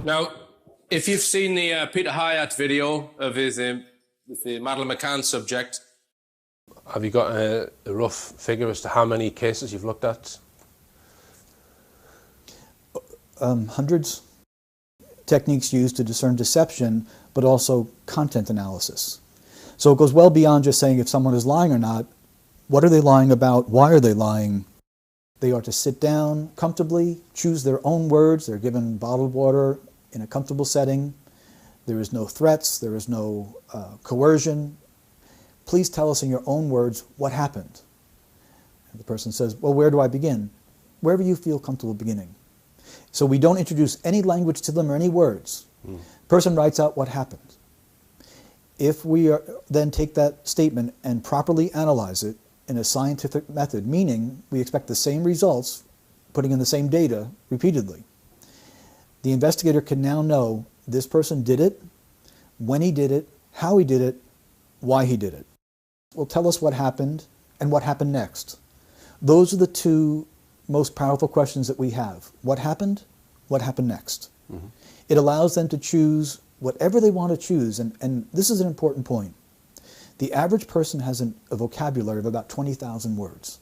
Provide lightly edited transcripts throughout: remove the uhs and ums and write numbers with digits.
Now, if you've seen the Peter Hyatt video of his the Madeleine McCann subject, have you got a rough figure as to how many cases you've looked at? Hundreds. Techniques used to discern deception, but also content analysis. So it goes well beyond just saying if someone is lying or not. What are they lying about? Why are they lying? They are to sit down comfortably, choose their own words. They're given bottled water in a comfortable setting. There is no threats. There is no coercion. Please tell us in your own words what happened. And the person says, well, where do I begin? Wherever you feel comfortable beginning. So we don't introduce any language to them or any words. The person writes out what happened. If we then take that statement and properly analyze it in a scientific method, meaning we expect the same results, putting in the same data repeatedly, the investigator can now know this person did it, when he did it, how he did it, why he did it. Will tell us what happened and what happened next. Those are the two most powerful questions that we have. What happened next? Mm-hmm. It allows them to choose whatever they want to choose, and this is an important point. The average person has a vocabulary of about 20,000 words.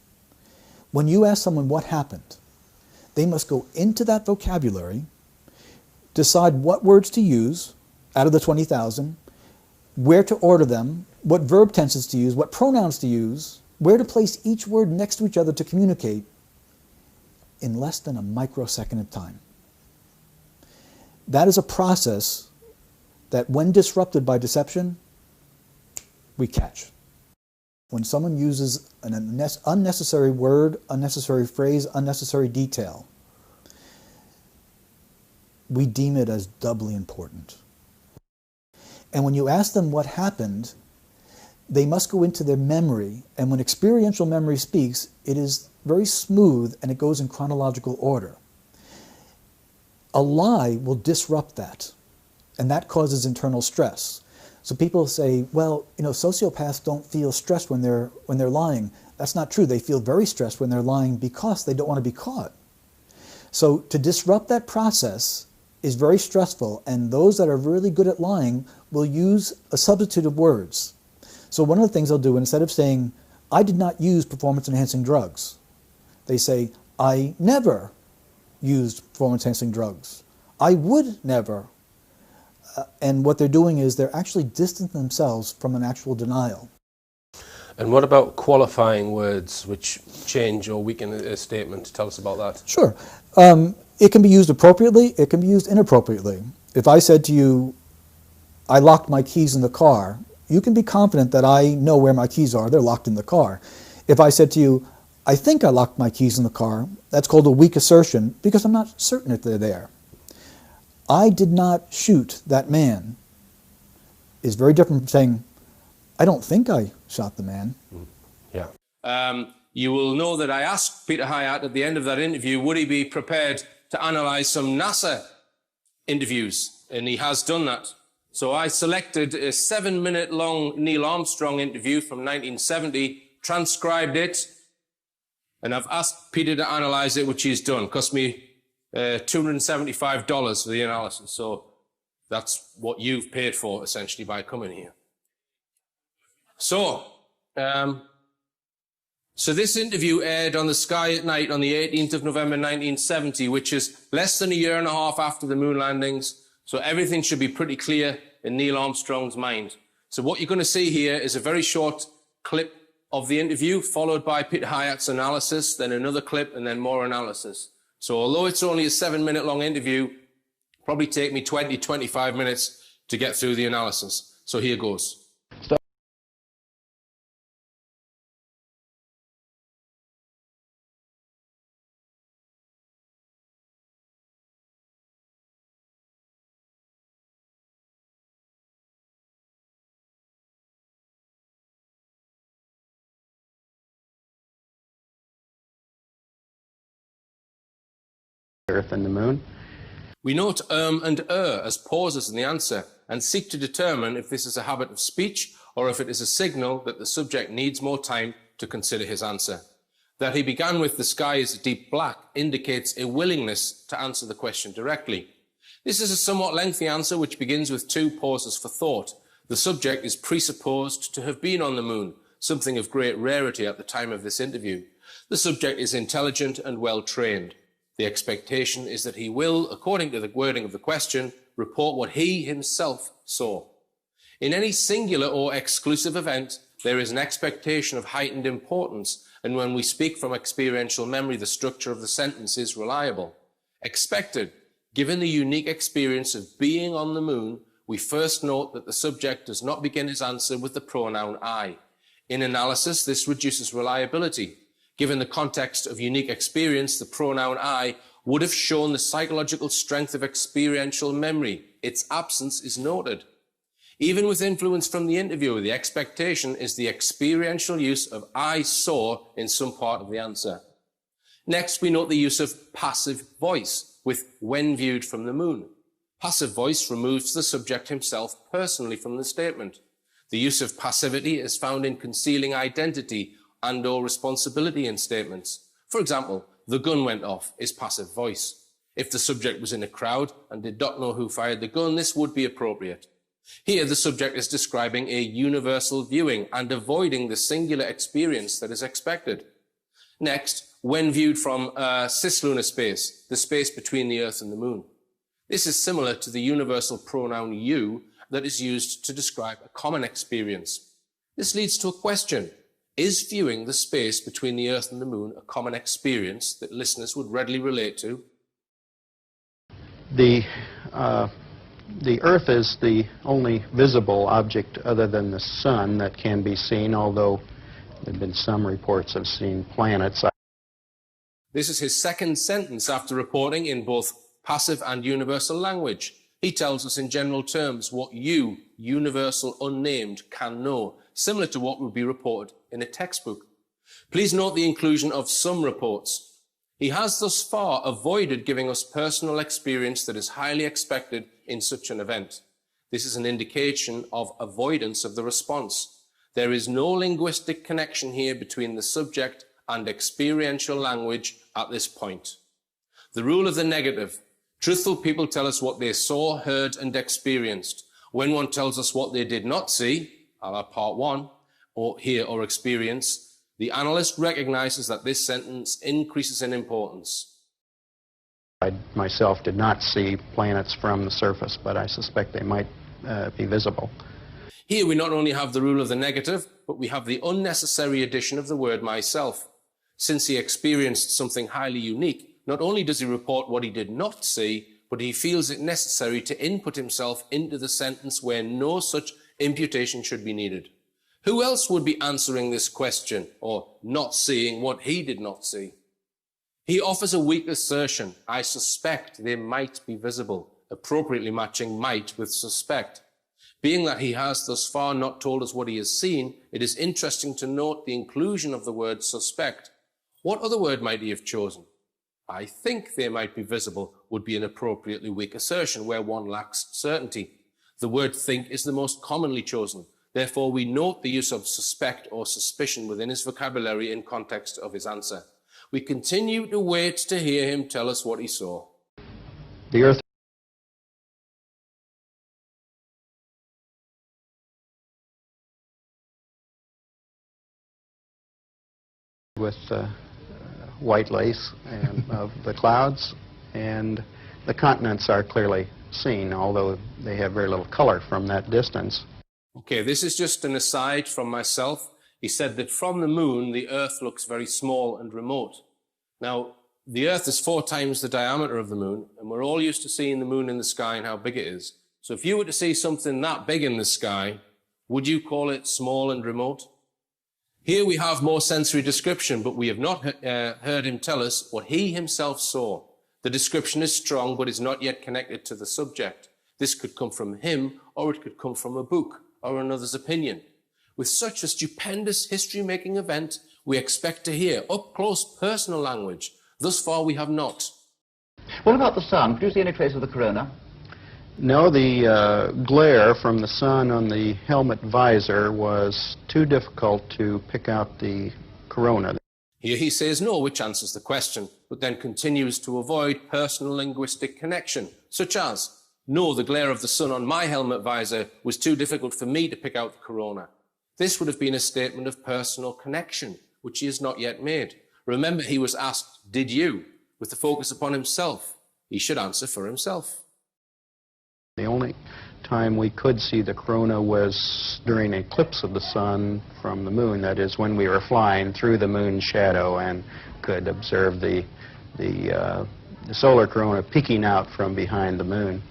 When you ask someone what happened, they must go into that vocabulary, decide what words to use out of the 20,000, where to order them, what verb tenses to use, what pronouns to use, where to place each word next to each other to communicate in less than a microsecond of time. That is a process that when disrupted by deception, we catch. When someone uses an unnecessary word, unnecessary phrase, unnecessary detail, we deem it as doubly important. And when you ask them what happened, they must go into their memory, and when experiential memory speaks, it is very smooth and it goes in chronological order. A lie will disrupt that, and that causes internal stress. So people say, well, sociopaths don't feel stressed when they're lying. That's not true. They feel very stressed when they're lying because they don't want to be caught. So to disrupt that process is very stressful, and those that are really good at lying will use a substitute of words. So one of the things they'll do, instead of saying, I did not use performance-enhancing drugs, they say, I never used performance-enhancing drugs. I would never. And what they're doing is they're actually distancing themselves from an actual denial. And what about qualifying words which change or weaken a statement? Tell us about that. Sure. It can be used appropriately, it can be used inappropriately. If I said to you, I locked my keys in the car, you can be confident that I know where my keys are. They're locked in the car. If I said to you, I think I locked my keys in the car, that's called a weak assertion because I'm not certain if they're there. I did not shoot that man is very different from saying, I don't think I shot the man. Yeah. You will know that I asked Peter Hyatt at the end of that interview, would he be prepared to analyse some NASA interviews? And he has done that. So I selected a 7-minute long Neil Armstrong interview from 1970, transcribed it, and I've asked Peter to analyse it, which he's done. Cost me $275 for the analysis. So that's what you've paid for, essentially, by coming here. So this interview aired on the Sky at Night on the 18th of November 1970, which is less than a year and a half after the moon landings. So everything should be pretty clear in Neil Armstrong's mind. So what you're going to see here is a very short clip of the interview, followed by Peter Hyatt's analysis, then another clip, and then more analysis. So although it's only a 7-minute long interview, probably take me 20, 25 minutes to get through the analysis. So here goes. Earth and the Moon. We note and as pauses in the answer and seek to determine if this is a habit of speech or if it is a signal that the subject needs more time to consider his answer. That he began with "the sky is a deep black" indicates a willingness to answer the question directly. This is a somewhat lengthy answer which begins with 2 pauses for thought. The subject is presupposed to have been on the moon, something of great rarity at the time of this interview. The subject is intelligent and well trained. The expectation is that he will, according to the wording of the question, report what he himself saw. In any singular or exclusive event, there is an expectation of heightened importance, and when we speak from experiential memory, the structure of the sentence is reliable. Expected. Given the unique experience of being on the moon, we first note that the subject does not begin his answer with the pronoun I. In analysis, this reduces reliability. Given the context of unique experience, the pronoun I would have shown the psychological strength of experiential memory. Its absence is noted. Even with influence from the interviewer, the expectation is the experiential use of "I saw" in some part of the answer. Next, we note the use of passive voice with "when viewed from the moon." Passive voice removes the subject himself personally from the statement. The use of passivity is found in concealing identity and/or responsibility in statements. For example, "the gun went off" is passive voice. If the subject was in a crowd and did not know who fired the gun, this would be appropriate. Here, the subject is describing a universal viewing and avoiding the singular experience that is expected. Next, when viewed from cislunar space, the space between the Earth and the Moon. This is similar to the universal pronoun "you" that is used to describe a common experience. This leads to a question. Is viewing the space between the Earth and the Moon a common experience that listeners would readily relate to? The Earth is the only visible object other than the Sun that can be seen, although there have been some reports of seeing planets. This is his second sentence after reporting in both passive and universal language. He tells us in general terms what you, universal unnamed, can know, similar to what would be reported in a textbook. Please note the inclusion of "some reports." He has thus far avoided giving us personal experience that is highly expected in such an event. This is an indication of avoidance of the response. There is no linguistic connection here between the subject and experiential language at this point. The rule of the negative. Truthful people tell us what they saw, heard, and experienced. When one tells us what they did not see, a la part 1, or hear or experience, the analyst recognizes that this sentence increases in importance. I myself did not see planets from the surface, but I suspect they might be visible. Here we not only have the rule of the negative, but we have the unnecessary addition of the word "myself." Since he experienced something highly unique, not only does he report what he did not see, but he feels it necessary to input himself into the sentence where no such imputation should be needed. Who else would be answering this question, or not seeing what he did not see? He offers a weak assertion. "I suspect they might be visible," appropriately matching "might" with "suspect." Being that he has thus far not told us what he has seen, it is interesting to note the inclusion of the word "suspect." What other word might he have chosen? "I think they might be visible" would be an appropriately weak assertion where one lacks certainty. The word "think" is the most commonly chosen. Therefore, we note the use of "suspect" or "suspicion" within his vocabulary in context of his answer. We continue to wait to hear him tell us what he saw. The Earth with white lace and of the clouds, and the continents are clearly seen, although they have very little color from that distance. Okay, this is just an aside from myself. He said that from the moon, the Earth looks very small and remote. Now, the Earth is 4 times the diameter of the moon, and we're all used to seeing the moon in the sky and how big it is. So if you were to see something that big in the sky, would you call it small and remote? Here we have more sensory description, but we have not heard him tell us what he himself saw. The description is strong, but is not yet connected to the subject. This could come from him, or it could come from a book, or another's opinion. With such a stupendous history-making event, we expect to hear up-close personal language. Thus far, we have not. What about the sun? Could you see any trace of the corona? No, the glare from the sun on the helmet visor was too difficult to pick out the corona. Here he says no, which answers the question, but then continues to avoid personal linguistic connection, such as, no, the glare of the sun on my helmet visor was too difficult for me to pick out the corona. This would have been a statement of personal connection, which he has not yet made. Remember, he was asked, did you? With the focus upon himself. He should answer for himself. The only time we could see the corona was during an eclipse of the sun from the moon. That is, when we were flying through the moon's shadow and could observe the solar corona peeking out from behind the moon.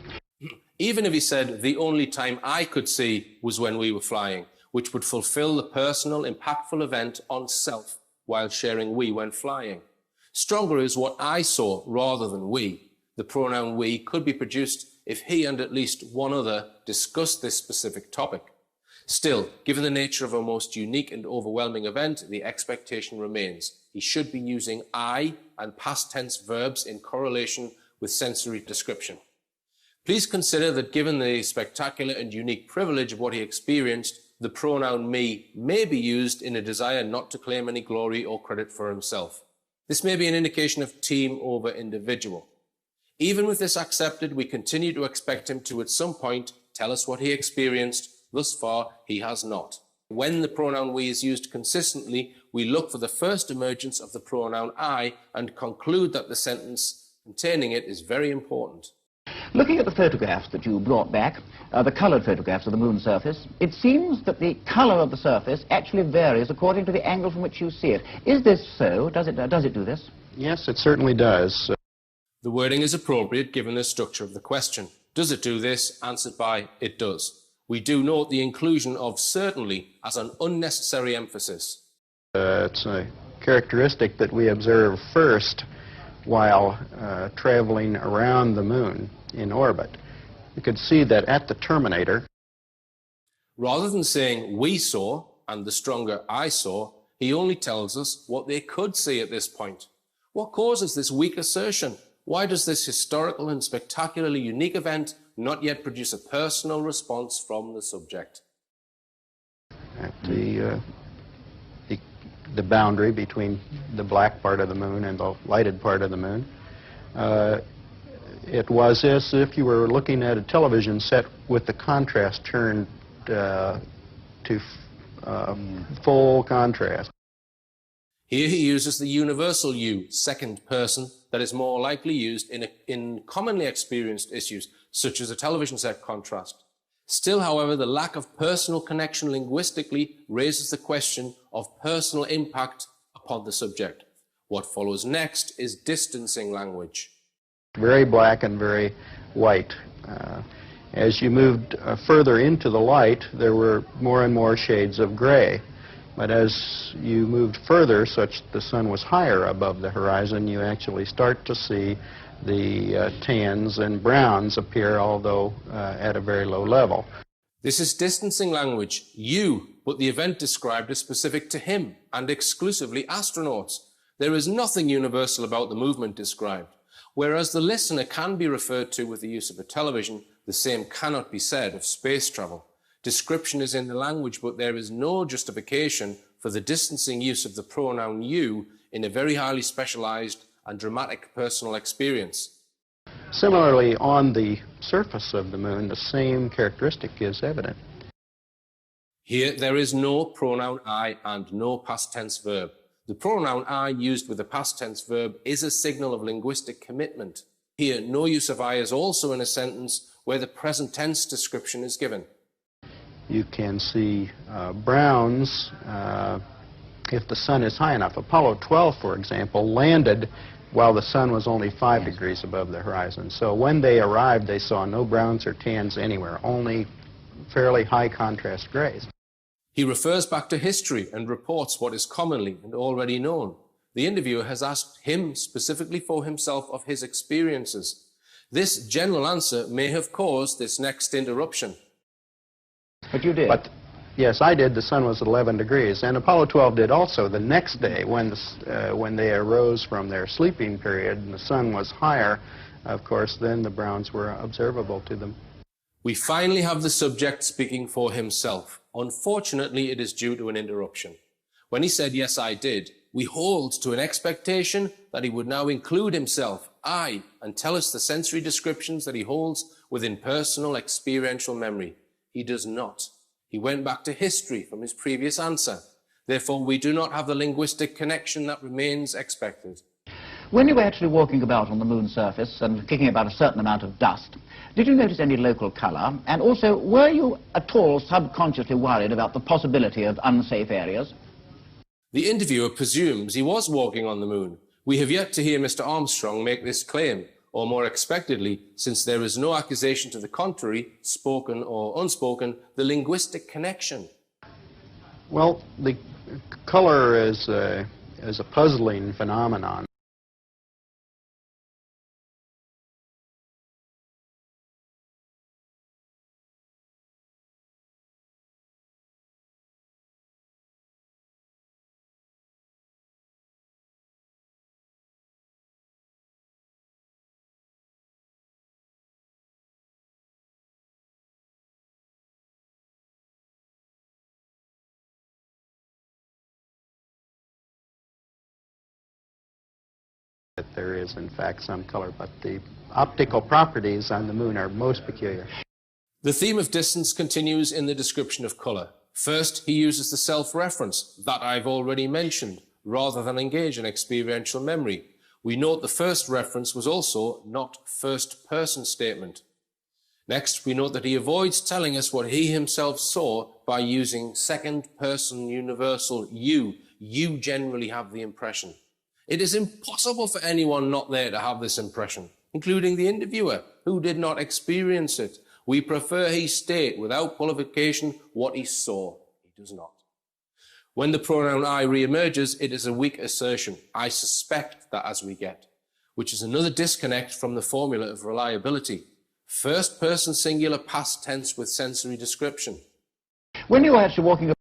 Even if he said the only time I could see was when we were flying, which would fulfill the personal, impactful event on self while sharing we when flying. Stronger is what I saw rather than we. The pronoun we could be produced if he and at least one other discussed this specific topic. Still, given the nature of a most unique and overwhelming event, the expectation remains. He should be using I and past tense verbs in correlation with sensory description. Please consider that given the spectacular and unique privilege of what he experienced, the pronoun me may be used in a desire not to claim any glory or credit for himself. This may be an indication of team over individual. Even with this accepted, we continue to expect him to at some point tell us what he experienced. Thus far, he has not. When the pronoun we is used consistently, we look for the first emergence of the pronoun I and conclude that the sentence containing it is very important. Looking at the photographs that you brought back, the coloured photographs of the moon's surface, it seems that the colour of the surface actually varies according to the angle from which you see it. Is this so? Does it do this? Yes, it certainly does. The wording is appropriate given the structure of the question. Does it do this? Answered by it does. We do note the inclusion of certainly as an unnecessary emphasis. It's a characteristic that we observe first while traveling around the moon in orbit. You could see that at the terminator. Rather than saying we saw and the stronger I saw, he only tells us what they could see at this point. What causes this weak assertion? Why does this historical and spectacularly unique event not yet produce a personal response from the subject? At the boundary between the black part of the moon and the lighted part of the moon, it was as if you were looking at a television set with the contrast turned to full contrast. Here he uses the universal you, second person, that is more likely used in commonly experienced issues, such as a television set contrast. Still, however, the lack of personal connection linguistically raises the question of personal impact upon the subject. What follows next is distancing language. Very black and very white. As you moved further into the light, there were more and more shades of gray. But as you moved further, such the sun was higher above the horizon, you actually start to see the tans and browns appear, although at a very low level. This is distancing language. You, but the event described is specific to him and exclusively astronauts. There is nothing universal about the movement described. Whereas the listener can be referred to with the use of a television, the same cannot be said of space travel. Description is in the language, but there is no justification for the distancing use of the pronoun you in a very highly specialized and dramatic personal experience. Similarly, on the surface of the moon, the same characteristic is evident. Here, there is no pronoun I and no past tense verb. The pronoun I used with the past tense verb is a signal of linguistic commitment. Here, no use of I is also in a sentence where the present tense description is given. You can see browns if the sun is high enough. Apollo 12, for example, landed while the sun was only 5 degrees above the horizon. So when they arrived, they saw no browns or tans anywhere, only fairly high contrast grays. He refers back to history and reports what is commonly and already known. The interviewer has asked him specifically for himself of his experiences. This general answer may have caused this next interruption. But you did. But, yes, I did. The sun was at 11 degrees. And Apollo 12 did also the next day when they arose from their sleeping period and the sun was higher. of course, then the browns were observable to them. We finally have the subject speaking for himself. Unfortunately, it is due to an interruption. When he said, "Yes, I did," we hold to an expectation that he would now include himself, I, and tell us the sensory descriptions that he holds within personal experiential memory. He does not. He went back to history from his previous answer. Therefore, we do not have the linguistic connection that remains expected. When you were actually walking about on the moon's surface and kicking about a certain amount of dust, did you notice any local colour? And also, were you at all subconsciously worried about the possibility of unsafe areas? The interviewer presumes he was walking on the moon. We have yet to hear Mr. Armstrong make this claim, or more expectedly, since there is no accusation to the contrary, spoken or unspoken, the linguistic connection. Well, the color is a puzzling phenomenon. That there is, in fact, some color, but the optical properties on the moon are most peculiar. The theme of distance continues in the description of colour. First, he uses the self-reference that I've already mentioned, rather than engage in experiential memory. We note the first reference was also not first-person statement. Next, we note that he avoids telling us what he himself saw by using second-person universal you. You generally have the impression. It is impossible for anyone not there to have this impression, including the interviewer, who did not experience it. We prefer he state without qualification what he saw. He does not. When the pronoun I re-emerges, it is a weak assertion. I suspect that as we get, which is another disconnect from the formula of reliability. First person singular past tense with sensory description. When you were actually walking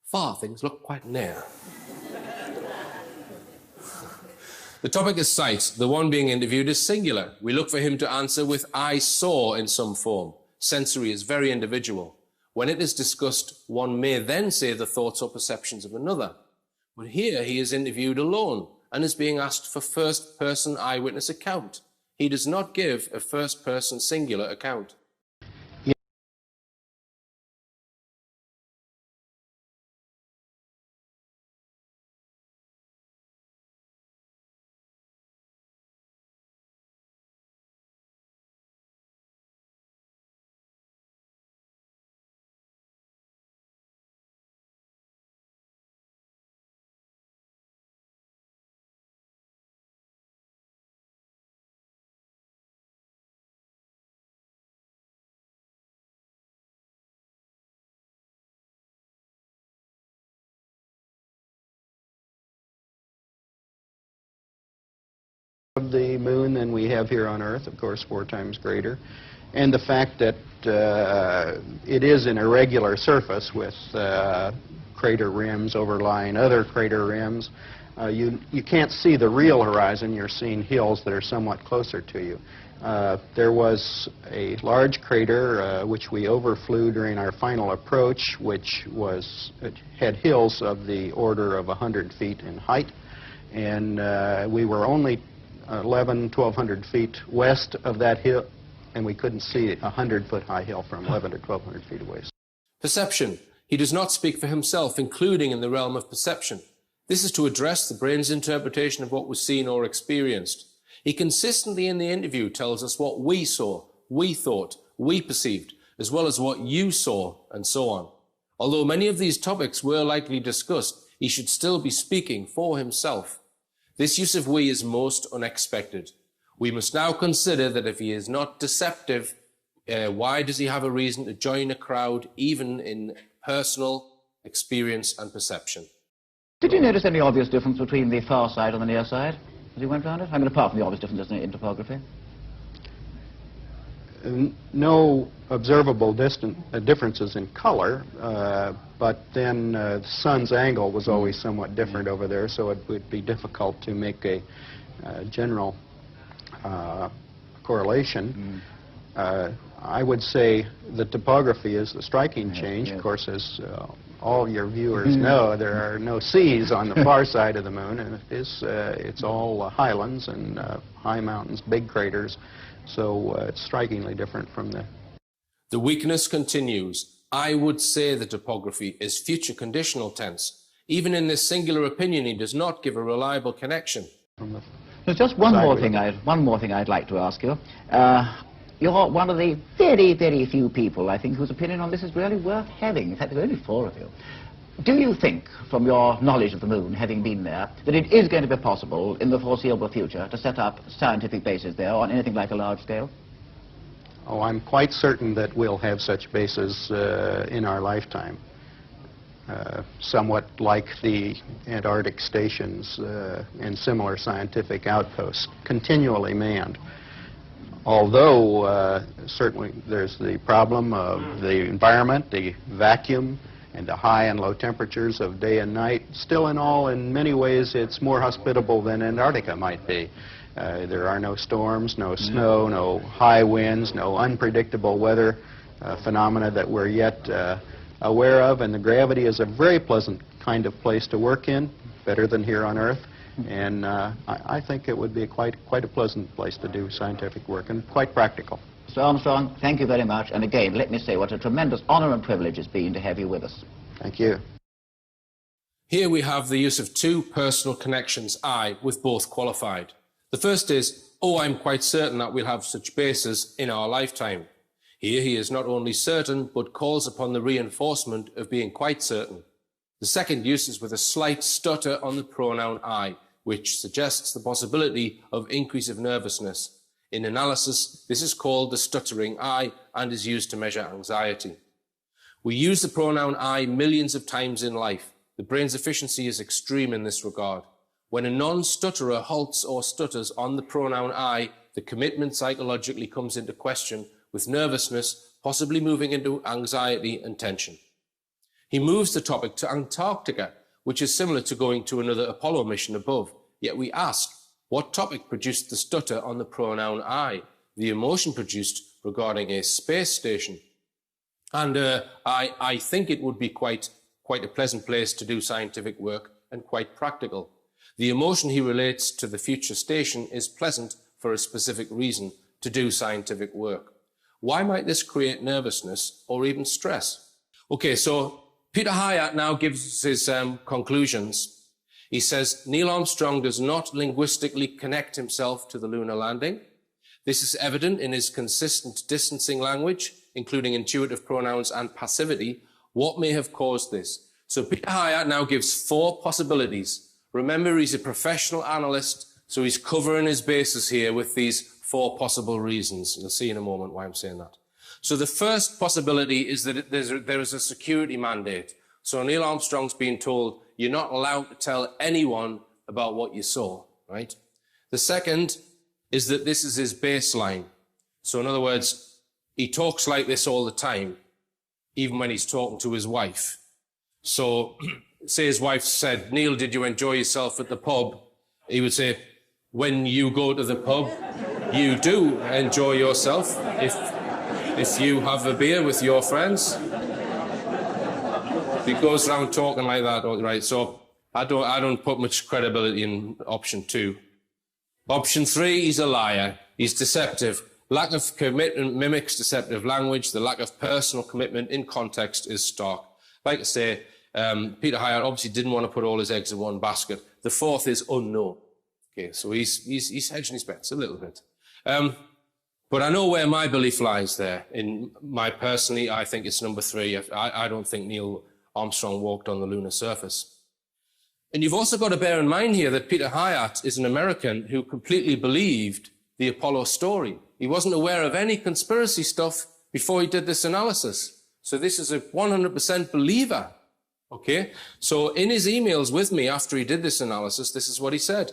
Far things look quite near. The topic is sight. The one being interviewed is singular. We look for him to answer with I saw in some form. Sensory is very individual. When it is discussed, one may then say the thoughts or perceptions of another. But here he is interviewed alone and is being asked for first-person eyewitness account. He does not give a first-person singular account. Of the moon than we have here on Earth, of course, 4 times greater, and the fact that it is an irregular surface with crater rims overlying other crater rims. You can't see the real horizon. You're seeing hills that are somewhat closer to you. There was a large crater which we overflew during our final approach, which had hills of the order of 100 feet in height, and we were only 1,100 feet west of that hill, and we couldn't see a 100-foot high hill from 1,100 to 1,200 feet away. Perception. He does not speak for himself, including in the realm of perception. This is to address the brain's interpretation of what was seen or experienced. He consistently in the interview tells us what we saw, we thought, we perceived, as well as what you saw, and so on. Although many of these topics were likely discussed, he should still be speaking for himself. This use of we is most unexpected. We must now consider that if he is not deceptive, why does he have a reason to join a crowd, even in personal experience and perception? Did you notice any obvious difference between the far side and the near side as you went round it? I mean, apart from the obvious differences in topography. no observable differences in color, but then the sun's angle was always somewhat different over there, so it would be difficult to make a general correlation. I would say the topography is the striking change. Of course, as all your viewers know, there are no seas on the far side of the moon, and it's all highlands and high mountains, big craters, so it's strikingly different from the... The weakness continues. I would say the topography is future conditional tense. Even in this singular opinion, he does not give a reliable connection. There's just one more thing I'd like to ask you. You're one of the very, very few people, I think, whose opinion on this is really worth having. In fact, there are only 4 of you. Do you think, from your knowledge of the moon, having been there, that it is going to be possible in the foreseeable future to set up scientific bases there on anything like a large scale? Oh, I'm quite certain that we'll have such bases in our lifetime. Somewhat like the Antarctic stations and similar scientific outposts, continually manned. Although certainly there's the problem of the environment, the vacuum, and the high and low temperatures of day and night. Still in all, in many ways, it's more hospitable than Antarctica might be. There are no storms, no snow, no high winds, no unpredictable weather phenomena that we're yet aware of, and the gravity is a very pleasant kind of place to work in, better than here on Earth. And I think it would be quite a pleasant place to do scientific work, and quite practical. Mr. Armstrong, thank you very much. And again, let me say what a tremendous honor and privilege it's been to have you with us. Thank you. Here we have the use of 2 personal connections, I, with both qualified. The first is, oh, I'm quite certain that we'll have such bases in our lifetime. Here he is not only certain, but calls upon the reinforcement of being quite certain. The second use is with a slight stutter on the pronoun I, which suggests the possibility of increase of nervousness. In analysis, this is called the stuttering I and is used to measure anxiety. We use the pronoun I millions of times in life. The brain's efficiency is extreme in this regard. When a non-stutterer halts or stutters on the pronoun I, the commitment psychologically comes into question, with nervousness possibly moving into anxiety and tension. He moves the topic to Antarctica, which is similar to going to another Apollo mission above. Yet we ask, what topic produced the stutter on the pronoun I, the emotion produced regarding a space station? And I think it would be quite a pleasant place to do scientific work and quite practical. The emotion he relates to the future station is pleasant for a specific reason, to do scientific work. Why might this create nervousness or even stress? Okay, so Peter Hyatt now gives his conclusions. He says, Neil Armstrong does not linguistically connect himself to the lunar landing. This is evident in his consistent distancing language, including intuitive pronouns and passivity. What may have caused this? So Peter Hyatt now gives 4 possibilities. Remember, he's a professional analyst, so he's covering his bases here with these 4 possible reasons. You'll see in a moment why I'm saying that. So the first possibility is that there is a security mandate. So Neil Armstrong's been told, you're not allowed to tell anyone about what you saw, right? The second is that this is his baseline. So in other words, he talks like this all the time, even when he's talking to his wife. So say his wife said, Neil, did you enjoy yourself at the pub? He would say, when you go to the pub, you do enjoy yourself if you have a beer with your friends. He goes around talking like that, right? So I don't put much credibility in option 2. Option 3, he's a liar. He's deceptive. Lack of commitment mimics deceptive language. The lack of personal commitment in context is stark. Like I say, Peter Hyatt obviously didn't want to put all his eggs in one basket. The 4th is unknown. Okay, so he's hedging his bets a little bit. But I know where my belief lies there. Personally, I think it's number 3. I don't think Neil Armstrong walked on the lunar surface. And you've also got to bear in mind here that Peter Hyatt is an American who completely believed the Apollo story. He wasn't aware of any conspiracy stuff before he did this analysis. So this is a 100% believer. Okay? So in his emails with me after he did this analysis, this is what he said.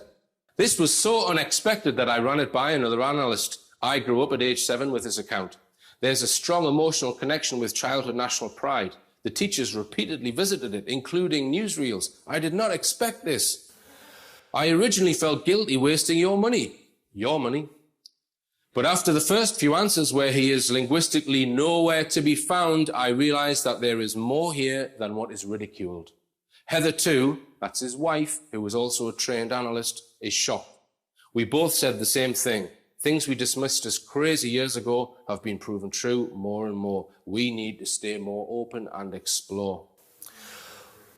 This was so unexpected that I ran it by another analyst. I grew up at age 7 with this account. There's a strong emotional connection with childhood national pride. The teachers repeatedly visited it, including newsreels. I did not expect this. I originally felt guilty wasting your money. Your money. But after the first few answers where he is linguistically nowhere to be found, I realized that there is more here than what is ridiculed. Heather too, that's his wife, who was also a trained analyst, is shocked. We both said the same thing. Things we dismissed as crazy years ago have been proven true more and more. We need to stay more open and explore.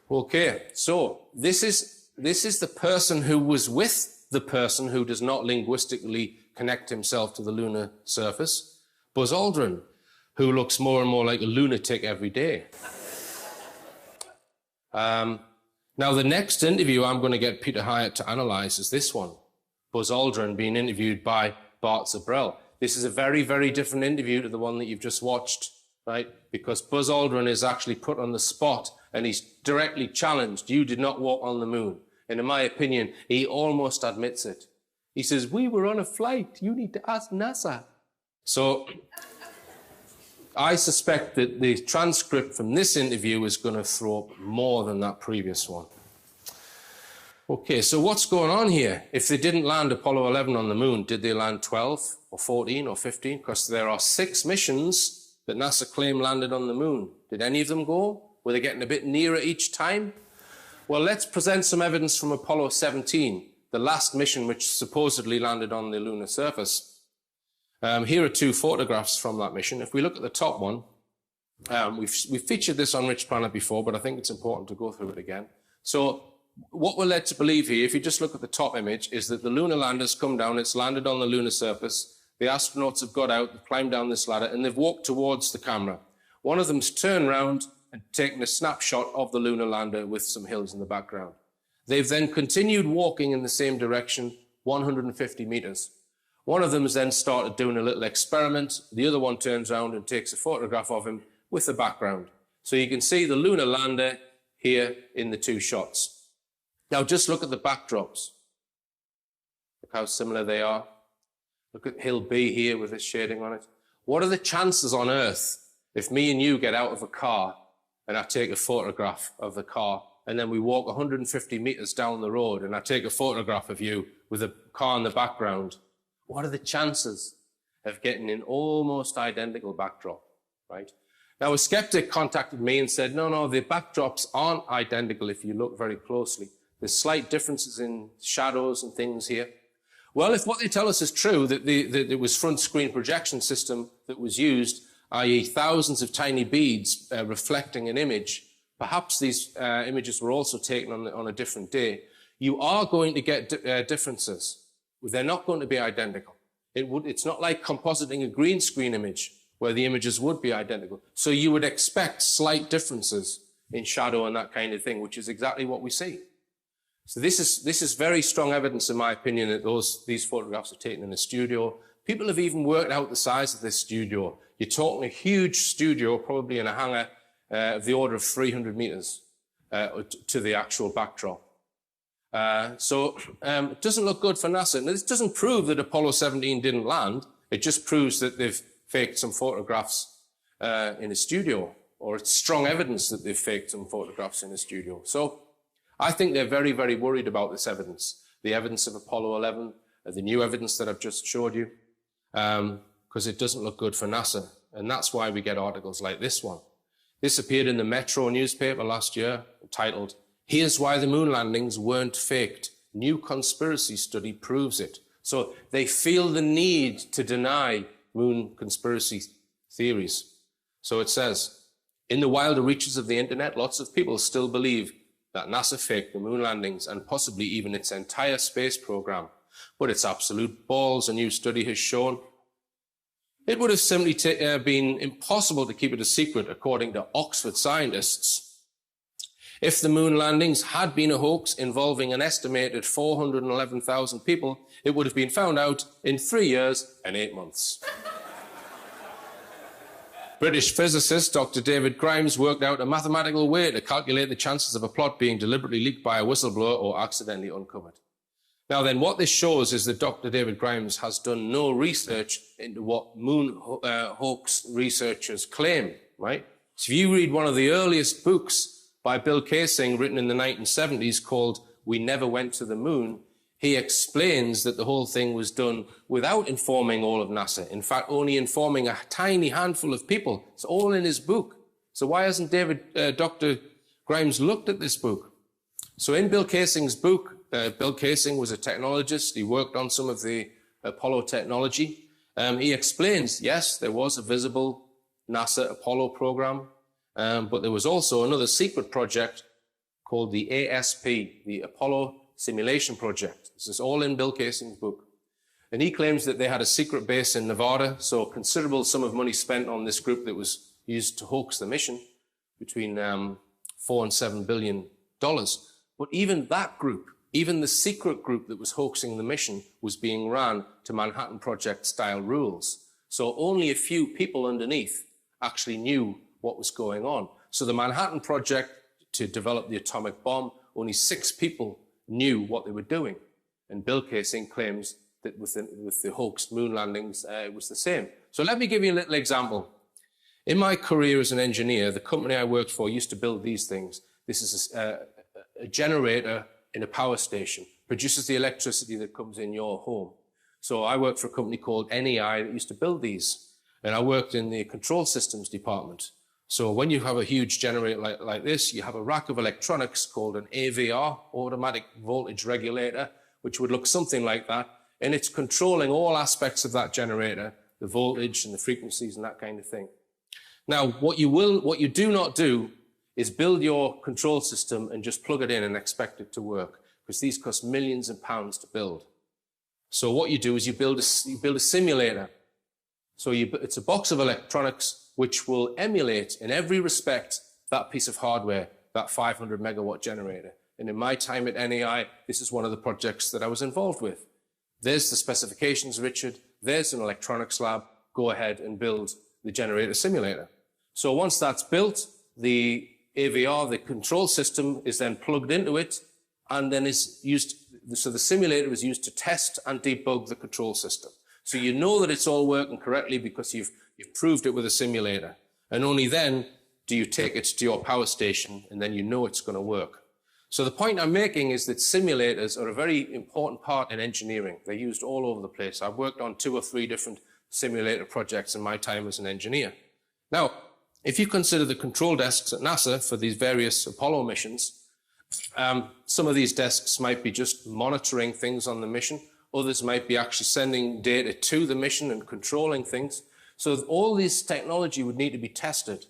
Okay, so this is the person who was with the person who does not linguistically connect himself to the lunar surface, Buzz Aldrin, who looks more and more like a lunatic every day. Now, the next interview I'm going to get Peter Hyatt to analyze is this one. Buzz Aldrin being interviewed by Bart Zabrell. This is a very, very different interview to the one that you've just watched, right? Because Buzz Aldrin is actually put on the spot and he's directly challenged. You did not walk on the moon. And in my opinion, he almost admits it. He says, we were on a flight. You need to ask NASA. So I suspect that the transcript from this interview is going to throw up more than that previous one. Okay, so what's going on here? If they didn't land Apollo 11 on the moon, did they land 12 or 14 or 15? Because there are 6 missions that NASA claim landed on the moon. Did any of them go? Were they getting a bit nearer each time? Well, let's present some evidence from Apollo 17, the last mission which supposedly landed on the lunar surface. Here are 2 photographs from that mission. If we look at the top one, we've featured this on Rich Planet before, but I think it's important to go through it again. So what we're led to believe here, if you just look at the top image, is that the lunar lander's come down, it's landed on the lunar surface, the astronauts have got out, they've climbed down this ladder, and they've walked towards the camera. One of them's turned round and taken a snapshot of the lunar lander with some hills in the background. They've then continued walking in the same direction, 150 meters. One of them has then started doing a little experiment. The other one turns around and takes a photograph of him with the background. So you can see the lunar lander here in the 2 shots. Now just look at the backdrops. Look how similar they are. Look at Hill B here with this shading on it. What are the chances on Earth if me and you get out of a car and I take a photograph of the car and then we walk 150 meters down the road and I take a photograph of you with a car in the background? What are the chances of getting an almost identical backdrop, right? Now, a skeptic contacted me and said, no, the backdrops aren't identical if you look very closely. There's slight differences in shadows and things here. Well, if what they tell us is true, that it was front screen projection system that was used, i.e. thousands of tiny beads reflecting an image, perhaps these images were also taken on a different day, you are going to get differences. They're not going to be identical. It's not like compositing a green screen image where the images would be identical. So you would expect slight differences in shadow and that kind of thing, which is exactly what we see. So this is very strong evidence, in my opinion, that these photographs are taken in a studio. People have even worked out the size of this studio. You're talking a huge studio, probably in a hangar of the order of 300 meters to the actual backdrop. So it doesn't look good for NASA. Now, this doesn't prove that Apollo 17 didn't land. It just proves that they've faked some photographs in a studio, or it's strong evidence that they've faked some photographs in a studio. So I think they're very, very worried about this evidence, the evidence of Apollo 11, the new evidence that I've just showed you, because it doesn't look good for NASA. And that's why we get articles like this one. This appeared in the Metro newspaper last year, titled, "Here's Why the Moon Landings Weren't Faked. New Conspiracy Study Proves It." So they feel the need to deny moon conspiracy theories. So it says, in the wilder reaches of the internet, lots of people still believe that NASA faked the moon landings and possibly even its entire space program. But it's absolute balls, a new study has shown. It would have simply been impossible to keep it a secret, according to Oxford scientists. If the moon landings had been a hoax involving an estimated 411,000 people, it would have been found out in 3 years and 8 months. British physicist Dr. David Grimes worked out a mathematical way to calculate the chances of a plot being deliberately leaked by a whistleblower or accidentally uncovered. Now then, what this shows is that Dr. David Grimes has done no research into what moon hoax researchers claim, right? So if you read one of the earliest books by Bill Kaysing, written in the 1970s, called We Never Went to the Moon, he explains that the whole thing was done without informing all of NASA. In fact, only informing a tiny handful of people. It's all in his book. So why hasn't Dr. Grimes looked at this book? So in Bill Kaysing's book, Bill Kaysing was a technologist. He worked on some of the Apollo technology. He explains, yes, there was a visible NASA Apollo program, but there was also another secret project called the ASP, the Apollo Simulation Project. This is all in Bill Kaysing's book. And he claims that they had a secret base in Nevada, so a considerable sum of money spent on this group that was used to hoax the mission, between $4 and $7 billion. But even that group, even the secret group that was hoaxing the mission, was being ran to Manhattan Project style rules. So only a few people underneath actually knew what was going on. So the Manhattan Project to develop the atomic bomb, only 6 people knew what they were doing. And Bill Kaysing claims that with the hoaxed moon landings, it was the same. So let me give you a little example. In my career as an engineer, the company I worked for used to build these things. This is a generator in a power station, produces the electricity that comes in your home. So I worked for a company called NEI that used to build these. And I worked in the control systems department. So when you have a huge generator like this, you have a rack of electronics called an AVR, automatic voltage regulator, which would look something like that. And it's controlling all aspects of that generator, the voltage and the frequencies and that kind of thing. Now, what you do not do is build your control system and just plug it in and expect it to work, because these cost millions of pounds to build. So what you do is you build a simulator. So it's a box of electronics which will emulate in every respect that piece of hardware, that 500 megawatt generator. And in my time at NEI, this is one of the projects that I was involved with. There's the specifications, Richard. There's an electronics lab. Go ahead and build the generator simulator. So once that's built, the AVR, the control system, is then plugged into it and then is used. So the simulator is used to test and debug the control system. So you know that it's all working correctly because you've proved it with a simulator. And only then do you take it to your power station and then you know it's going to work. So the point I'm making is that simulators are a very important part in engineering. They're used all over the place. I've worked on 2 or 3 different simulator projects in my time as an engineer. Now, if you consider the control desks at NASA for these various Apollo missions, some of these desks might be just monitoring things on the mission. Others might be actually sending data to the mission and controlling things. So all this technology would need to be tested.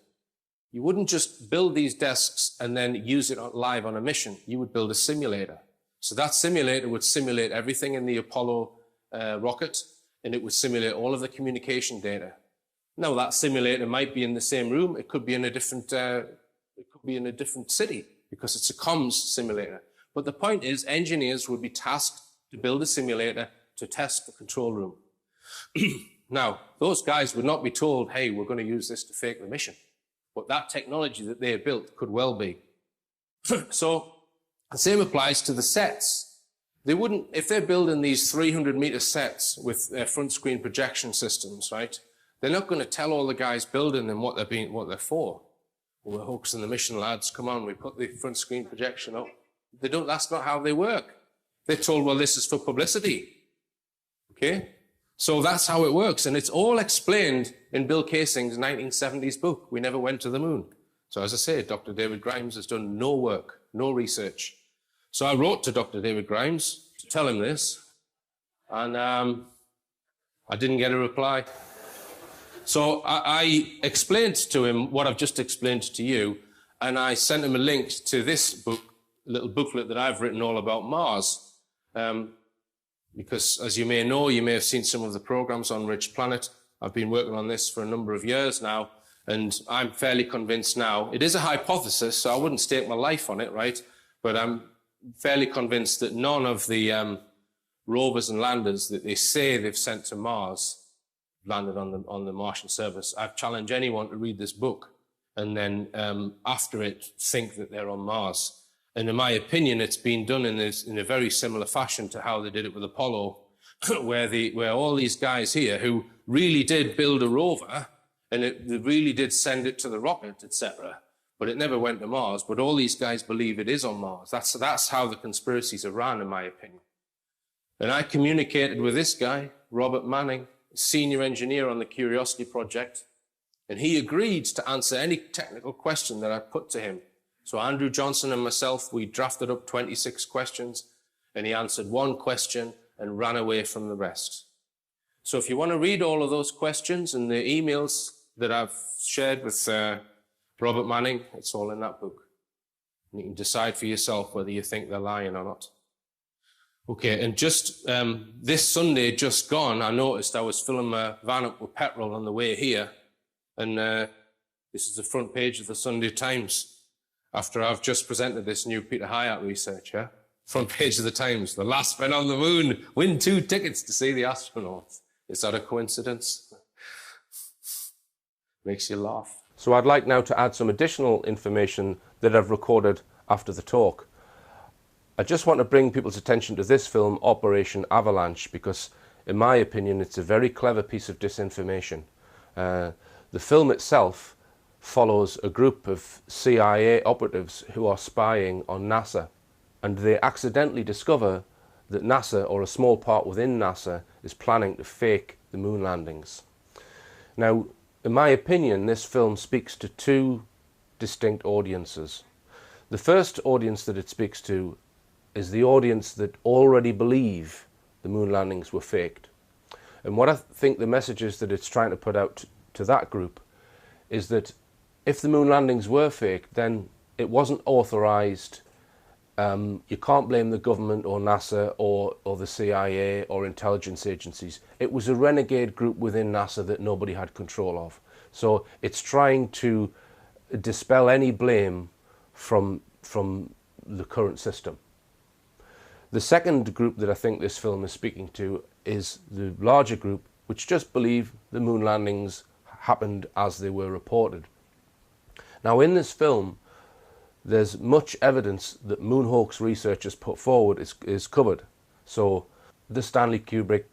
You wouldn't just build these desks and then use it live on a mission. You would build a simulator. So that simulator would simulate everything in the Apollo rocket, and it would simulate all of the communication data. Now, that simulator might be in the same room. It could be in a different city because it's a comms simulator. But the point is, engineers would be tasked to build a simulator to test the control room. Now, those guys would not be told, hey, we're going to use this to fake the mission. But that technology that they had built could well be. So the same applies to the sets. They wouldn't, if they're building these 300-meter sets with their front screen projection systems, right? They're not going to tell all the guys building them what they're for. Well, we're hoaxing the mission, lads. Come on, we put the front screen projection up. They don't. That's not how they work. They're told, well, this is for publicity. Okay? So that's how it works. And it's all explained in Bill Kaysing's 1970s book, We Never Went to the Moon. So as I say, Dr. David Grimes has done no work, no research. So I wrote to Dr. David Grimes to tell him this, and I didn't get a reply. So I explained to him what I've just explained to you, and I sent him a link to this book, little booklet that I've written all about Mars. Because as you may know, you may have seen some of the programs on Rich Planet. I've been working on this for a number of years now, and I'm fairly convinced now. It is a hypothesis, so I wouldn't stake my life on it, right? But I'm fairly convinced that none of the rovers and landers that they say they've sent to Mars landed on the Martian surface. I've challenged anyone to read this book and then after it think that they're on Mars. And in my opinion, it's been done in a very similar fashion to how they did it with Apollo, where all these guys here who really did build a rover, and they really did send it to the rocket, etc., but it never went to Mars. But all these guys believe it is on Mars. That's how the conspiracies are run, in my opinion. And I communicated with this guy, Robert Manning, senior engineer on the Curiosity project, and he agreed to answer any technical question that I put to him. So Andrew Johnson and myself, we drafted up 26 questions, and he answered one question and ran away from the rest. So if you want to read all of those questions and the emails that I've shared with Robert Manning, it's all in that book. And you can decide for yourself whether you think they're lying or not. Okay, and just this Sunday just gone, I noticed I was filling my van up with petrol on the way here, and this is the front page of the Sunday Times, after I've just presented this new Peter Hyatt research, yeah? Front page of the Times, the last men on the moon win 2 tickets to see the astronauts. Is that a coincidence? Makes you laugh. So I'd like now to add some additional information that I've recorded after the talk. I just want to bring people's attention to this film, Operation Avalanche, because in my opinion it's a very clever piece of disinformation. The film itself follows a group of CIA operatives who are spying on NASA, and they accidentally discover that NASA, or a small part within NASA, is planning to fake the moon landings. Now, in my opinion, this film speaks to 2 distinct audiences. The first audience that it speaks to is the audience that already believe the moon landings were faked. And what I think the message is that it's trying to put out to that group is that if the moon landings were faked, then it wasn't authorized. You can't blame the government or NASA or the CIA or intelligence agencies. It was a renegade group within NASA that nobody had control of. So it's trying to dispel any blame from the current system. The second group that I think this film is speaking to is the larger group which just believe the moon landings happened as they were reported. Now, in this film, there's much evidence that Moonhawks researchers put forward is covered. So the Stanley Kubrick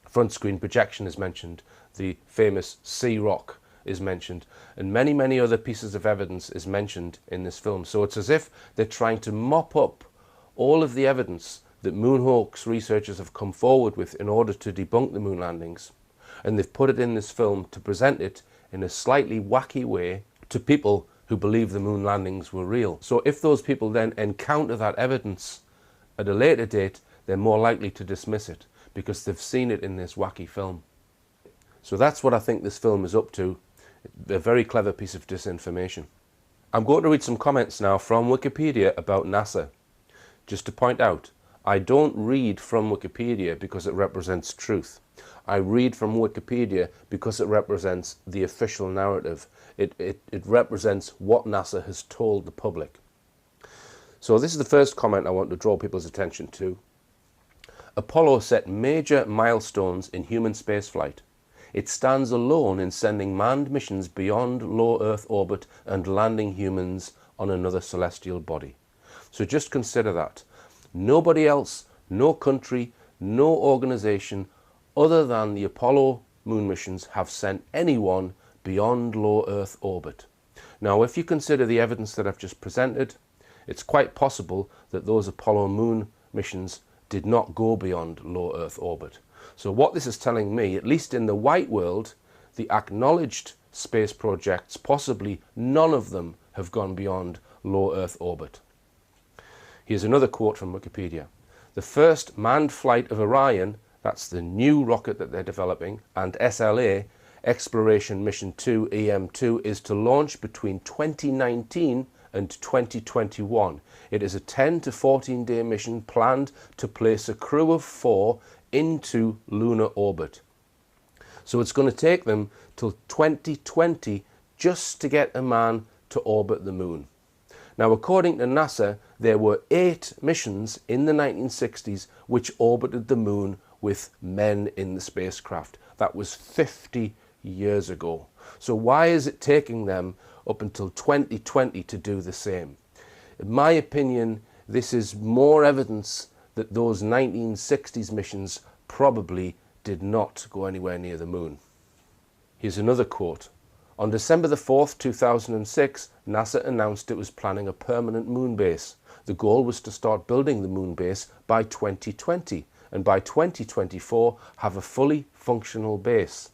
front screen projection is mentioned, the famous Sea Rock is mentioned, and many, many other pieces of evidence is mentioned in this film. So it's as if they're trying to mop up all of the evidence that Moonhawks researchers have come forward with in order to debunk the moon landings. And they've put it in this film to present it in a slightly wacky way to people who believe the moon landings were real. So if those people then encounter that evidence at a later date, they're more likely to dismiss it because they've seen it in this wacky film. So that's what I think this film is up to, a very clever piece of disinformation. I'm going to read some comments now from Wikipedia about NASA. Just to point out, I don't read from Wikipedia because it represents truth. I read from Wikipedia because it represents the official narrative. It represents what NASA has told the public. So this is the first comment I want to draw people's attention to. Apollo set major milestones in human spaceflight. It stands alone in sending manned missions beyond low Earth orbit and landing humans on another celestial body. So just consider that. Nobody else, no country, no organization other than the Apollo moon missions have sent anyone beyond low Earth orbit. Now, if you consider the evidence that I've just presented, it's quite possible that those Apollo moon missions did not go beyond low Earth orbit. So what this is telling me, at least in the white world, the acknowledged space projects, possibly none of them have gone beyond low Earth orbit. Here's another quote from Wikipedia. The first manned flight of Orion, that's the new rocket that they're developing, and SLA, Exploration Mission 2, EM2, is to launch between 2019 and 2021. It is a 10 to 14 day mission planned to place a crew of 4 into lunar orbit. So it's going to take them till 2020 just to get a man to orbit the moon. Now, according to NASA, there were 8 missions in the 1960s which orbited the moon with men in the spacecraft. That was 50 years ago. So why is it taking them up until 2020 to do the same? In my opinion, this is more evidence that those 1960s missions probably did not go anywhere near the moon. Here's another quote. On December the 4th, 2006, NASA announced it was planning a permanent moon base. The goal was to start building the moon base by 2020, and by 2024 have a fully functional base.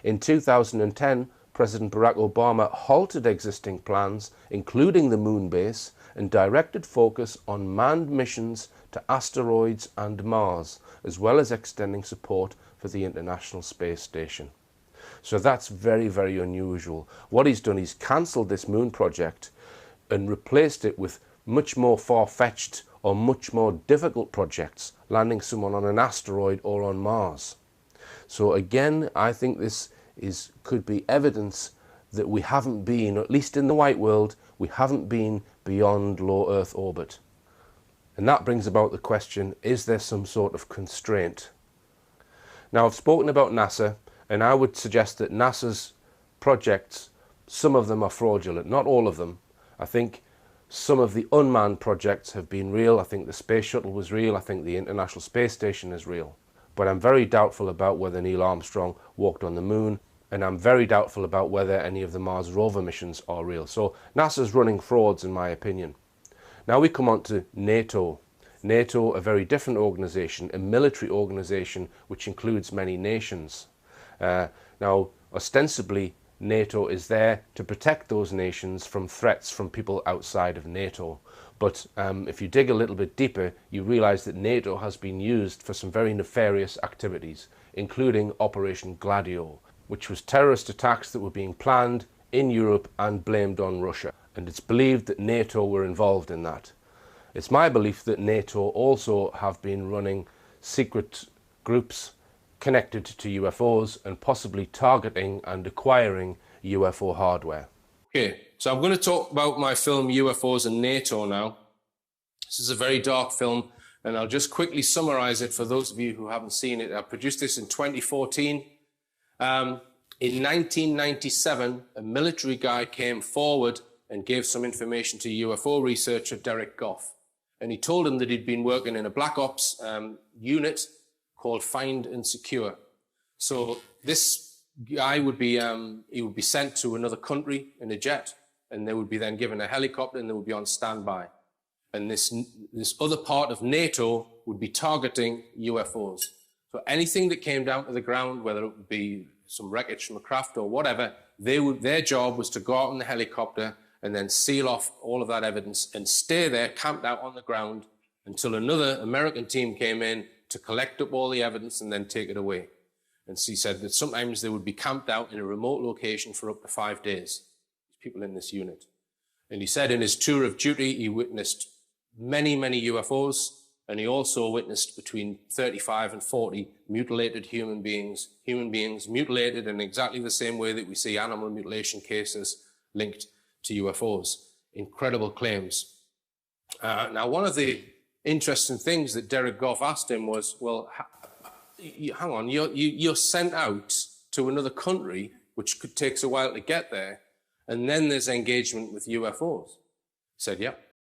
In 2010, President Barack Obama halted existing plans, including the moon base, and directed focus on manned missions to asteroids and Mars, as well as extending support for the International Space Station. So that's very, very unusual. What he's done, he's cancelled this moon project and replaced it with much more far-fetched or much more difficult projects, landing someone on an asteroid or on Mars. So again, I think this could be evidence that we haven't been, at least in the white world, we haven't been beyond low Earth orbit. And that brings about the question, is there some sort of constraint? Now, I've spoken about NASA, and I would suggest that NASA's projects, some of them are fraudulent, not all of them. I think some of the unmanned projects have been real. I think the space shuttle was real. I think the International Space Station is real. But I'm very doubtful about whether Neil Armstrong walked on the moon, and I'm very doubtful about whether any of the Mars rover missions are real. So NASA's running frauds, in my opinion. Now we come on to NATO. NATO, a very different organization, a military organization which includes many nations. Now, ostensibly, NATO is there to protect those nations from threats from people outside of NATO. But if you dig a little bit deeper, you realize that NATO has been used for some very nefarious activities, including Operation Gladio, which was terrorist attacks that were being planned in Europe and blamed on Russia. And it's believed that NATO were involved in that. It's my belief that NATO also have been running secret groups connected to UFOs and possibly targeting and acquiring UFO hardware. Okay, so I'm going to talk about my film UFOs and NATO now. This is a very dark film, and I'll just quickly summarize it for those of you who haven't seen it. I produced this in 2014. In 1997, a military guy came forward and gave some information to UFO researcher Derek Goff. And he told him that he'd been working in a black ops unit called Find and Secure. So this guy would be, he would be sent to another country in a jet, and they would be then given a helicopter and they would be on standby. And this other part of NATO would be targeting UFOs. So anything that came down to the ground, whether it would be some wreckage from a craft or whatever, their job was to go out in the helicopter and then seal off all of that evidence and stay there, camped out on the ground, until another American team came in to collect up all the evidence and then take it away. And so he said that sometimes they would be camped out in a remote location for up to 5 days, people in this unit. And he said in his tour of duty, he witnessed many, many UFOs, and he also witnessed between 35 and 40 mutilated human beings mutilated in exactly the same way that we see animal mutilation cases linked to UFOs. Incredible claims. Now, one of the interesting things that Derek Goff asked him was, well, hang on, you're sent out to another country, which takes a while to get there, and then there's engagement with UFOs. He said, yeah.